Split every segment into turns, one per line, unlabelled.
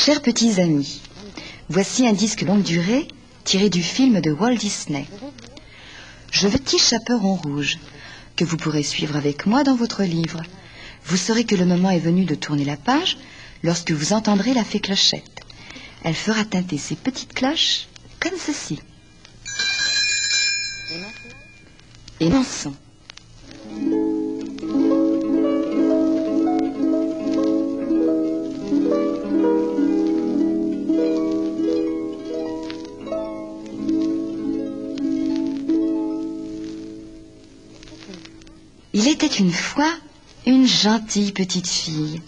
Chers petits amis, voici un disque longue durée tiré du film de Walt Disney. Je Petit Chaperon Rouge, que vous pourrez suivre avec moi dans votre livre. Vous saurez que le moment est venu de tourner la page lorsque vous entendrez la fée Clochette. Elle fera tinter ses petites cloches comme ceci. Et dansons. Il était une fois une gentille petite fille,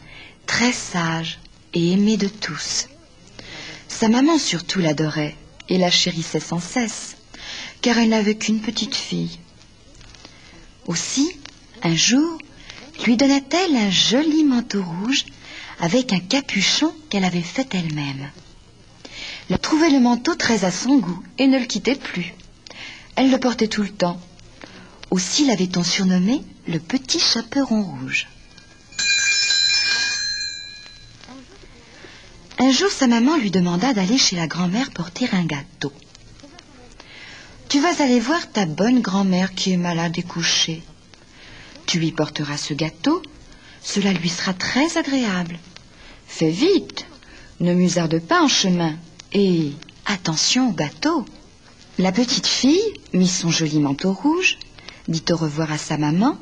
très sage et aimée de tous. Sa maman surtout l'adorait et la chérissait sans cesse, car elle n'avait qu'une petite fille. Aussi, un jour, lui donna-t-elle un joli manteau rouge avec un capuchon qu'elle avait fait elle-même. Elle trouvait le manteau très à son goût et ne le quittait plus. Elle le portait tout le temps. Aussi l'avait-on surnommé le Petit Chaperon Rouge. Un jour, sa maman lui demanda d'aller chez la grand-mère porter un gâteau. « Tu vas aller voir ta bonne grand-mère qui est malade et couchée. Tu lui porteras ce gâteau, cela lui sera très agréable. Fais vite, ne musarde pas en chemin et attention au gâteau. » La petite fille mit son joli manteau rouge, dit au revoir à sa maman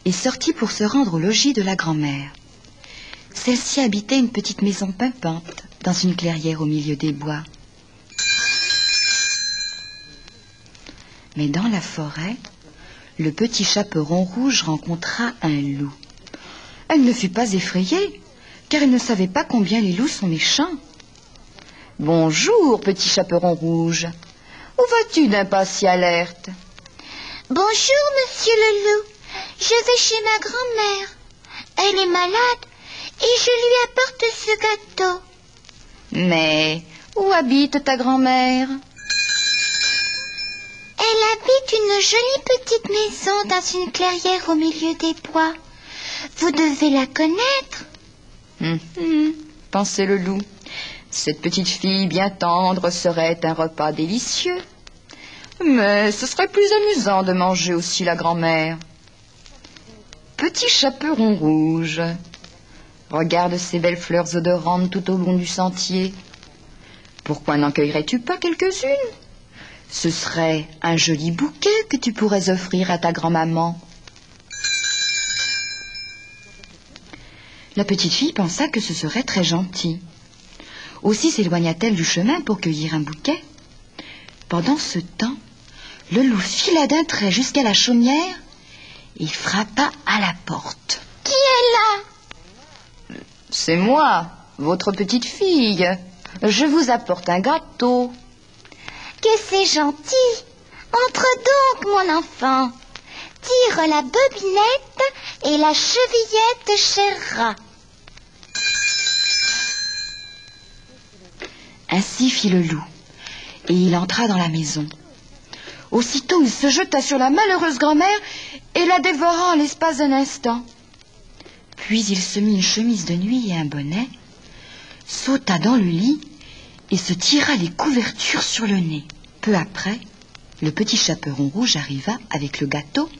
et sortit pour se rendre au logis de la grand-mère. Celle-ci habitait une petite maison pimpante dans une clairière au milieu des bois. Mais dans la forêt, le Petit Chaperon Rouge rencontra un loup. Elle ne fut pas effrayée, car elle ne savait pas combien les loups sont méchants. « Bonjour, Petit Chaperon Rouge. Où vas-tu d'un pas si alerte ?»«
Bonjour, monsieur le loup. Je vais chez ma grand-mère. Elle est malade et je lui apporte ce gâteau. »«
Mais où habite ta grand-mère ?»«
Elle habite une jolie petite maison dans une clairière au milieu des bois. Vous devez la connaître. »
Pensait le loup. Cette petite fille bien tendre serait un repas délicieux. Mais ce serait plus amusant de manger aussi la grand-mère. Petit Chaperon Rouge, regarde ces belles fleurs odorantes tout au long du sentier. Pourquoi n'en cueillerais-tu pas quelques-unes? Ce serait un joli bouquet que tu pourrais offrir à ta grand-maman. La petite fille pensa que ce serait très gentil. Aussi s'éloigna-t-elle du chemin pour cueillir un bouquet. Pendant ce temps, le loup fila d'un trait jusqu'à la chaumière et frappa à la porte.
« Qui est là ?»«
C'est moi, votre petite fille. Je vous apporte un gâteau. »«
Que c'est gentil. Entre donc, mon enfant. Tire la bobinette et la chevillette chérera. »
Ainsi fit le loup, et il entra dans la maison. Aussitôt, il se jeta sur la malheureuse grand-mère et la dévora en l'espace d'un instant. Puis il se mit une chemise de nuit et un bonnet, sauta dans le lit et se tira les couvertures sur le nez. Peu après, le Petit Chaperon Rouge arriva avec le gâteau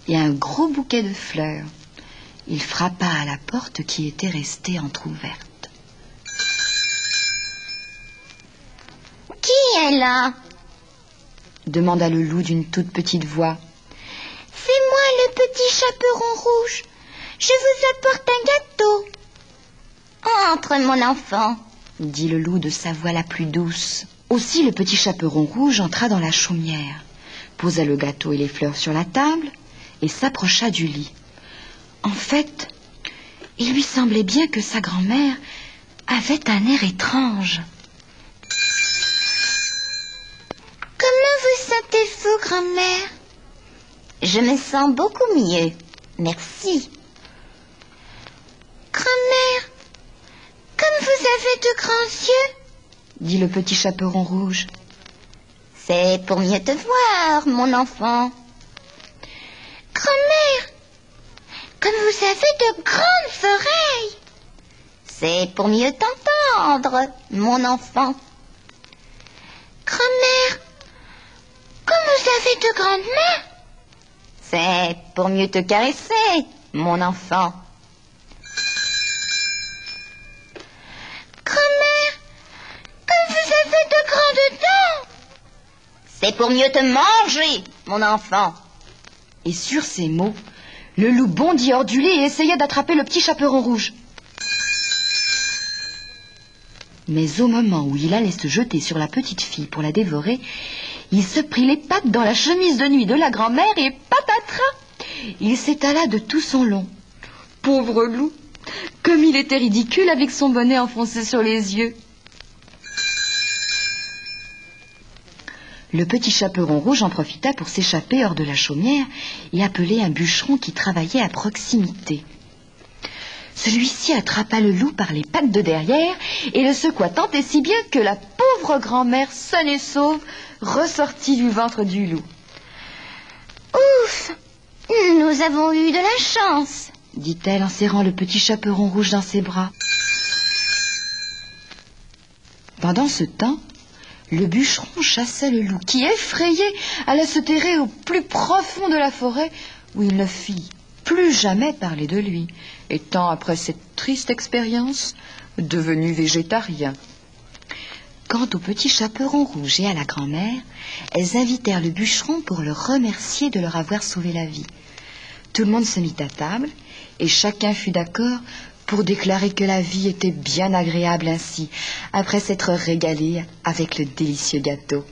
et un gros bouquet de fleurs. Il frappa à la porte qui était restée entr'ouverte.
« Qui est là ?»
demanda le loup d'une toute petite voix.
« C'est moi, le Petit Chaperon Rouge. Je vous apporte un gâteau. »« Entre, mon enfant, »
dit le loup de sa voix la plus douce. Aussi le Petit Chaperon Rouge entra dans la chaumière, posa le gâteau et les fleurs sur la table et s'approcha du lit. En fait, il lui semblait bien que sa grand-mère avait un air étrange.
« Comment vous sentez-vous, grand-mère ?»« Je me sens beaucoup mieux, merci. »« Grand-mère, comme vous avez de grands yeux, »
dit le Petit Chaperon Rouge.
« C'est pour mieux te voir, mon enfant. »« Grand-mère, comme vous avez de grandes oreilles, » C'est pour mieux t'entendre. tendre, mon enfant. Grand-mère, comme vous avez de grandes mains. C'est pour mieux te caresser, mon enfant. Grand-mère, comme vous avez de grandes dents. C'est pour mieux te manger, mon enfant.
Et sur ces mots, le loup bondit hors du lit et essaya d'attraper le petit chaperon rouge. Mais au moment où il allait se jeter sur la petite fille pour la dévorer, il se prit les pattes dans la chemise de nuit de la grand-mère et patatras, il s'étala de tout son long. Pauvre loup, comme il était ridicule avec son bonnet enfoncé sur les yeux. Le petit chaperon rouge en profita pour s'échapper hors de la chaumière et appeler un bûcheron qui travaillait à proximité. Celui-ci attrapa le loup par les pattes de derrière et le secoua tant et si bien que la pauvre grand-mère, saine et sauve, ressortit du ventre du loup.
« Ouf, nous avons eu de la chance !»
dit-elle en serrant le petit chaperon rouge dans ses bras. Pendant ce temps, le bûcheron chassait le loup qui, effrayé, alla se terrer au plus profond de la forêt où il ne fit plus jamais parler de lui, étant, après cette triste expérience, devenu végétarien. Quant au petit chaperon rouge et à la grand-mère, elles invitèrent le bûcheron pour le remercier de leur avoir sauvé la vie. Tout le monde se mit à table et chacun fut d'accord pour déclarer que la vie était bien agréable ainsi, après s'être régalé avec le délicieux gâteau.